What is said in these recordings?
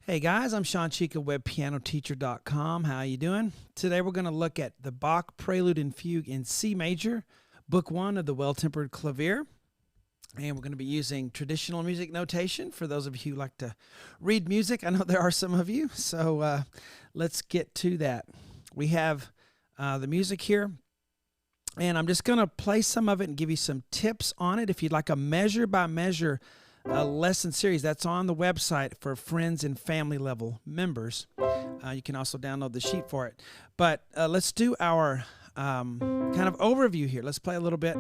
Hey guys, I'm Shawn Chica, webpianoteacher.com. How you doing? Today we're going to look at the Bach Prelude and Fugue in C major, Book 1 of the Well-Tempered Clavier. And we're going to be using traditional music notation for those of you who like to read music. I know there are some of you, so let's get to that. We have the music here, and I'm just going to play some of it and give you some tips on it. If you'd like a measure-by-measure lesson series, that's on the website for friends and family level members. You can also download the sheet for it. But let's do our kind of overview here. Let's play a little bit.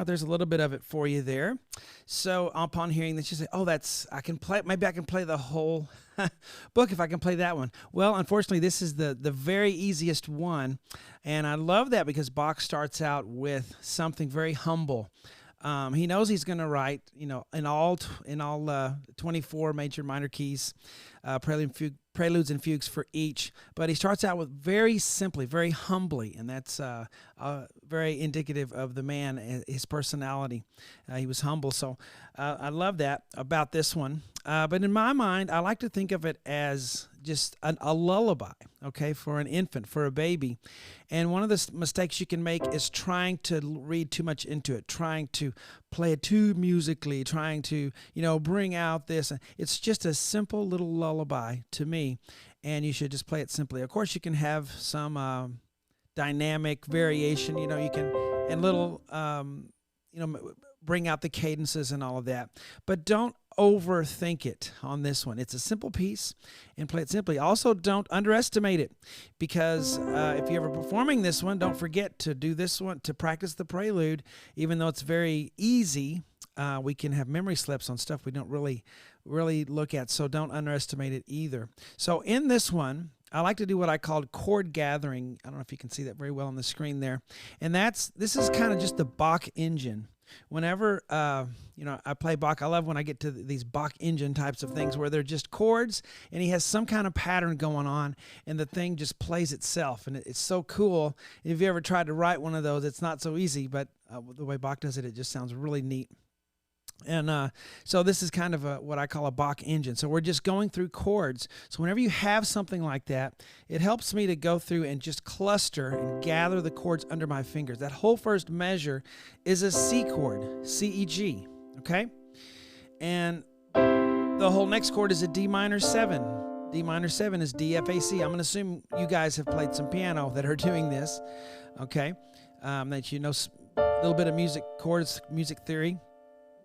There's a little bit of it for you there. So upon hearing this, you say, oh, I can play, maybe I can play the whole book if I can play that one. Well, unfortunately, this is the very easiest one. And I love that because Bach starts out with something very humble. He knows he's going to write, in all 24 major minor keys, preludes and fugues for each. But he starts out with very simply, very humbly, and that's very indicative of the man, his personality. He was humble, so I love that about this one. But in my mind, I like to think of it as just a lullaby, okay, for an infant, for a baby. And one of the mistakes you can make is trying to read too much into it, trying to play it too musically, trying to, bring out this. It's just a simple little lullaby to me, and you should just play it simply. Of course, you can have some dynamic variation, you can, and little, bring out the cadences and all of that. But don't overthink it on this one. It's a simple piece, and play it simply. Also, don't underestimate it, because if you're ever performing this one, don't forget to do this one, to practice the prelude. Even though it's very easy, we can have memory slips on stuff we don't really look at, so don't underestimate it either. So in this one, I like to do what I called chord gathering. I don't know if you can see that very well on the screen there. And this is kind of just the Bach Engine. Whenever, I play Bach, I love when I get to these Bach Engine types of things where they're just chords and he has some kind of pattern going on and the thing just plays itself. And it's so cool. If you ever tried to write one of those, it's not so easy, but the way Bach does it, it just sounds really neat. And so this is kind of what I call a Bach engine. So we're just going through chords. So whenever you have something like that, it helps me to go through and just cluster and gather the chords under my fingers. That whole first measure is a C chord, C, E, G, okay? And the whole next chord is a D minor 7. D minor 7 is D, F, A, C. I'm going to assume you guys have played some piano that are doing this, okay? That you know a little bit of music chords, music theory.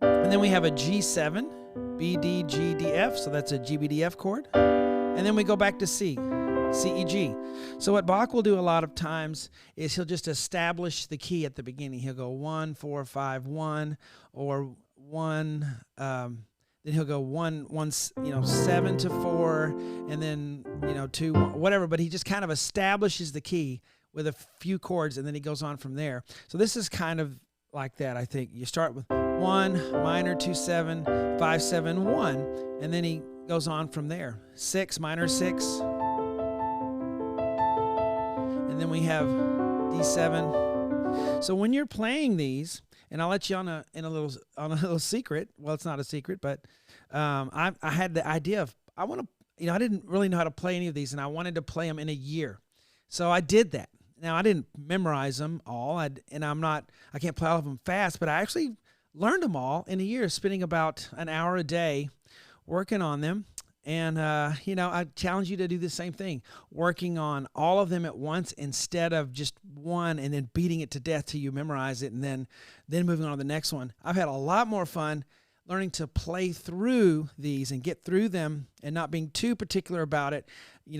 And then we have a G7, B, D, G, D, F, so that's a G, B, D, F chord. And then we go back to C, C, E, G. So what Bach will do a lot of times is he'll just establish the key at the beginning. He'll go 1, 4, 5, 1, or 1, then he'll go 1, 7 to 4, and then, 2, 1, whatever. But he just kind of establishes the key with a few chords, and then he goes on from there. So this is kind of like that, I think. You start with 1, minor, 2, 7, 5, 7, 1, and then he goes on from there. 6, minor 6, and then we have D7. So when you're playing these, and I'll let you on a little secret. Well, it's not a secret, but I had the idea of I didn't really know how to play any of these, and I wanted to play them in a year. So I did that. Now, I didn't memorize them all, I can't play all of them fast, but I actually learned them all in a year, spending about an hour a day working on them. And, I challenge you to do the same thing, working on all of them at once instead of just one and then beating it to death till you memorize it and then moving on to the next one. I've had a lot more fun learning to play through these and get through them and not being too particular about it,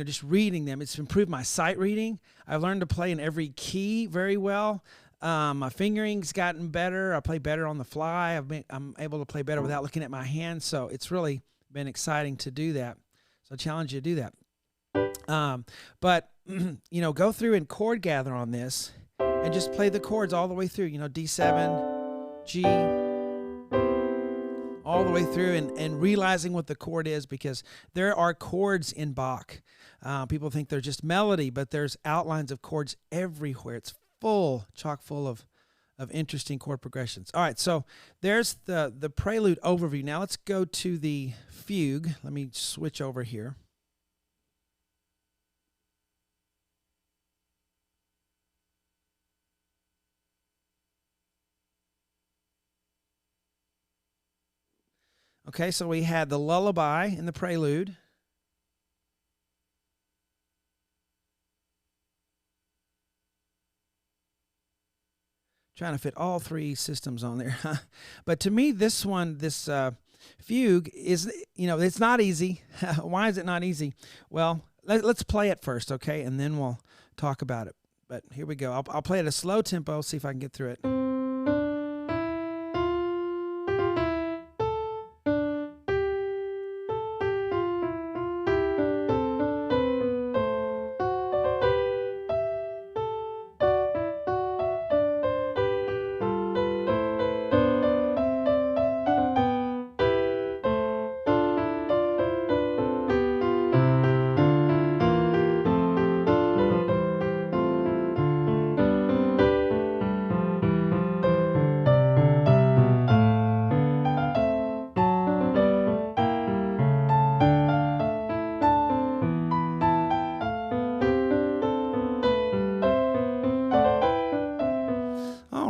just reading them. It's improved my sight reading. I've learned to play in every key very well. My fingering's gotten better. I play better on the fly. I'm able to play better without looking at my hands, so it's really been exciting to do that. So I challenge you to do that. But, go through and chord gather on this and just play the chords all the way through, D7, G, all the way through, and realizing what the chord is, because there are chords in Bach. People think they're just melody, but there's outlines of chords everywhere. It's chock full of interesting chord progressions. All right, so there's the Prelude overview. Now let's go to the Fugue. Let me switch over here. Okay, so we had the Lullaby and the Prelude. Trying to fit all three systems on there. But to me, this Fugue is, it's not easy. Why is it not easy? Well, let's play it first, okay? And then we'll talk about it. But here we go. I'll play at a slow tempo, see if I can get through it.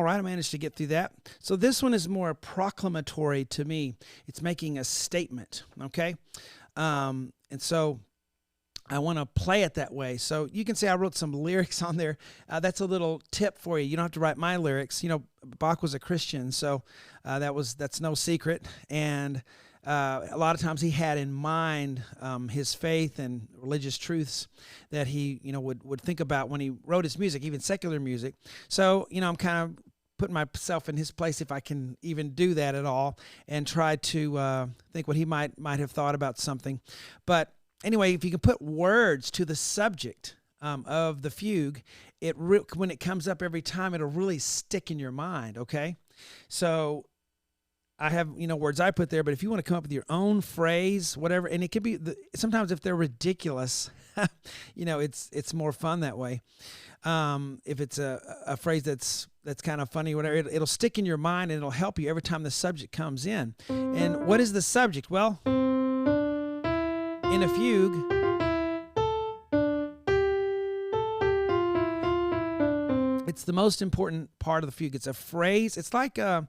I managed to get through that. So this one is more proclamatory to me. It's making a statement, okay? And so I want to play it that way. So you can say I wrote some lyrics on there. That's a little tip for you. You don't have to write my lyrics. Bach was a Christian, so that's no secret. And a lot of times he had in mind his faith and religious truths that he would think about when he wrote his music, even secular music. So I'm kind of putting myself in his place, if I can even do that at all, and try to think what he might have thought about something. But anyway, if you can put words to the subject of the Fugue, when it comes up every time, it'll really stick in your mind, okay? So I have, words I put there, but if you want to come up with your own phrase, whatever, and it could be, sometimes if they're ridiculous, it's more fun that way. If it's a phrase that's kind of funny, whatever, it'll stick in your mind and it'll help you every time the subject comes in. And what is the subject? Well, in a fugue, it's the most important part of the fugue. It's a phrase. It's like a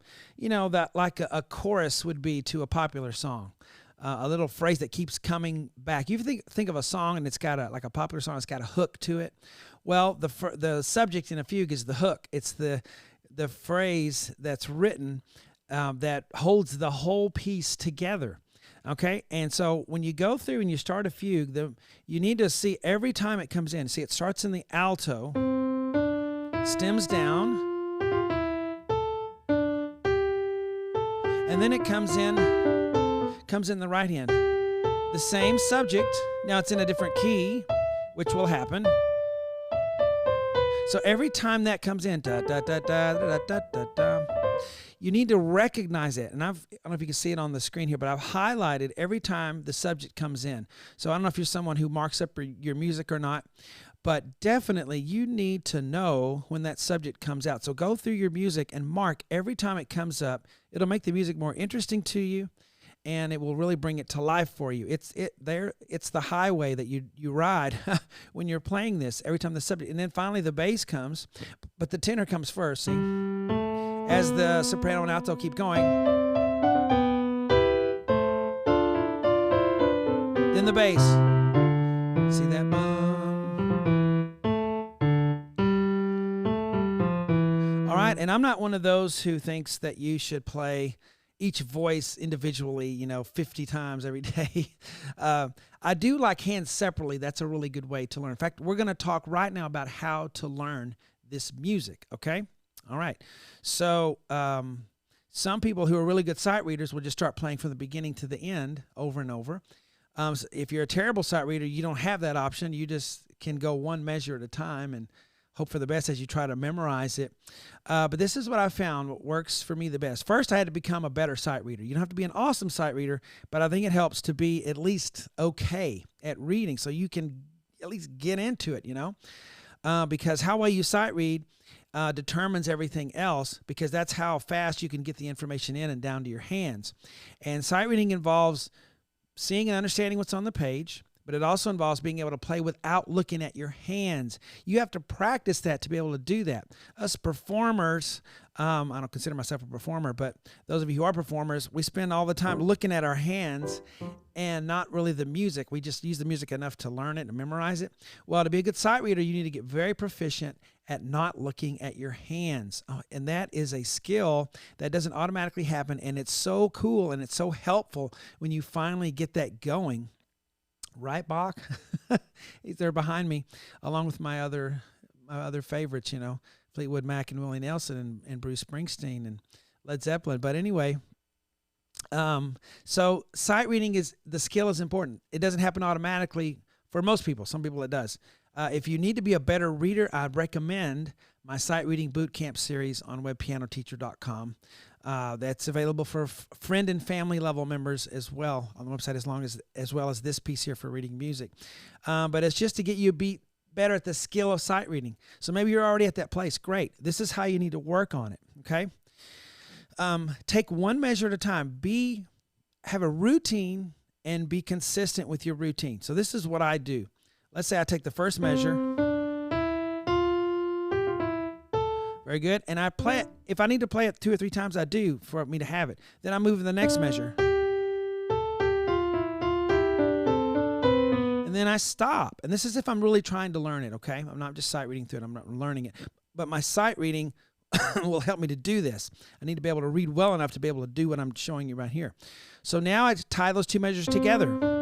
chorus would be to a popular song. A little phrase that keeps coming back. You think of a song and it's got a popular song. It's got a hook to it. Well, the subject in a fugue is the hook. It's the phrase that's written that holds the whole piece together. Okay, and so when you go through and you start a fugue, you need to see every time it comes in. See, it starts in the alto, stems down, and then it comes in the right hand. The same subject, now it's in a different key, which will happen. So every time that comes in, da, da, da, da, da, da, da, da, you need to recognize it. And I don't know if you can see it on the screen here, but I've highlighted every time the subject comes in. So I don't know if you're someone who marks up your music or not, but definitely you need to know when that subject comes out. So go through your music and mark every time it comes up. It'll make the music more interesting to you, and it will really bring it to life for you. It's the highway that you ride when you're playing this every time the subject. And then finally the bass comes, but the tenor comes first. See, as the soprano and alto keep going, then the bass. See that? All right, and I'm not one of those who thinks that you should play each voice individually, 50 times every day. I do like hands separately. That's a really good way to learn. In fact, we're going to talk right now about how to learn this music, okay? All right. So some people who are really good sight readers will just start playing from the beginning to the end over and over. So if you're a terrible sight reader, you don't have that option. You just can go one measure at a time and hope for the best as you try to memorize it. But this is what I found what works for me the best. First, I had to become a better sight reader. You don't have to be an awesome sight reader, but I think it helps to be at least okay at reading so you can at least get into it, because how well you sight read determines everything else, because that's how fast you can get the information in and down to your hands. And sight reading involves seeing and understanding what's on the page, but it also involves being able to play without looking at your hands. You have to practice that to be able to do that. Us performers, I don't consider myself a performer, but those of you who are performers, we spend all the time looking at our hands and not really the music. We just use the music enough to learn it and memorize it. Well, to be a good sight reader, you need to get very proficient at not looking at your hands. And that is a skill that doesn't automatically happen, and it's so cool and it's so helpful when you finally get that going. Right, Bach? He's there behind me, along with my other favorites, Fleetwood Mac and Willie Nelson and Bruce Springsteen and Led Zeppelin. But anyway, so sight reading the skill is important. It doesn't happen automatically for most people. Some people it does. If you need to be a better reader, I'd recommend my sight reading boot camp series on webpianoteacher.com. That's available for friend and family level members as well on the website, as well as this piece here for reading music. But it's just to get you better at the skill of sight reading. So maybe you're already at that place. Great. This is how you need to work on it. Okay. Take one measure at a time. Have a routine and be consistent with your routine. So this is what I do. Let's say I take the first measure. Very good. And I play it. If I need to play it 2 or 3 times, I do for me to have it. Then I move to the next measure. And then I stop. And this is if I'm really trying to learn it, okay? I'm not just sight reading through it. I'm not learning it. But my sight reading will help me to do this. I need to be able to read well enough to be able to do what I'm showing you right here. So now I tie those 2 measures together.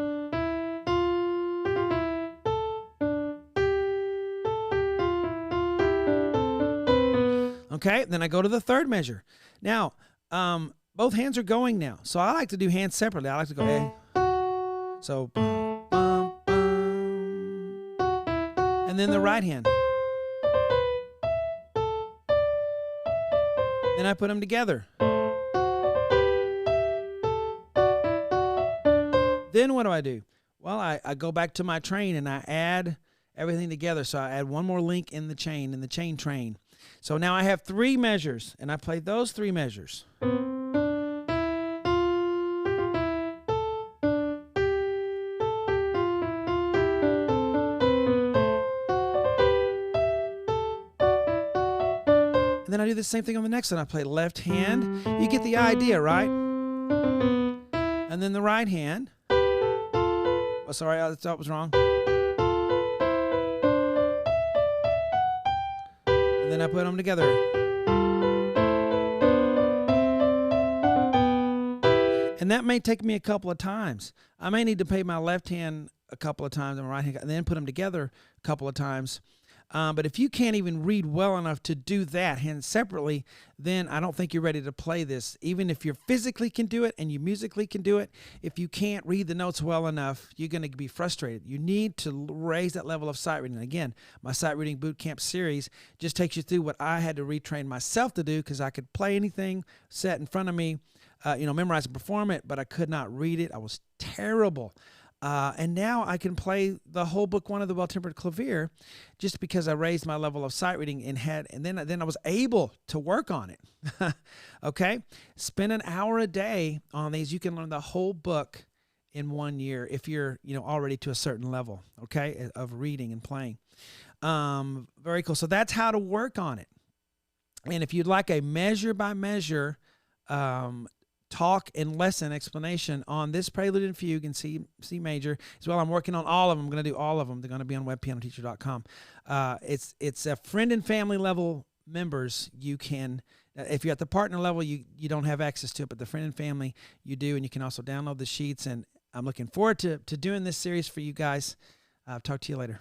Okay, then I go to the third measure. Now, both hands are going now. So I like to do hands separately. I like to go A. So, and then the right hand. Then I put them together. Then what do? Well, I go back to my train and I add everything together. So I add one more link in the chain train. So now I have 3 measures, and I play those 3 measures. And then I do the same thing on the next one. I play left hand. You get the idea, right? And then the right hand. Oh, sorry, I thought it was wrong. And then I put them together. And that may take me a couple of times. I may need to play my left hand a couple of times and my right hand, and then put them together a couple of times. But if you can't even read well enough to do that hands separately, then I don't think you're ready to play this. Even if you physically can do it and you musically can do it, if you can't read the notes well enough, you're going to be frustrated. You need to raise that level of sight reading. Again, my sight reading boot camp series just takes you through what I had to retrain myself to do, because I could play anything set in front of me, memorize and perform it, but I could not read it. I was terrible. And now I can play the whole book 1 of the Well-Tempered Clavier just because I raised my level of sight reading and then I was able to work on it. Okay? Spend an hour a day on these. You can learn the whole book in 1 year if you're, already to a certain level, okay, of reading and playing. Very cool. So that's how to work on it. And if you'd like a measure by measure talk and lesson explanation on this Prelude and Fugue in C major as well, I'm working on all of them. I'm going to do all of them. They're going to be on webpianoteacher.com. It's a friend and family level members. You can, if you're at the partner level, you don't have access to it, but the friend and family you do, and you can also download the sheets. And I'm looking forward to doing this series for you guys. Talk to you later.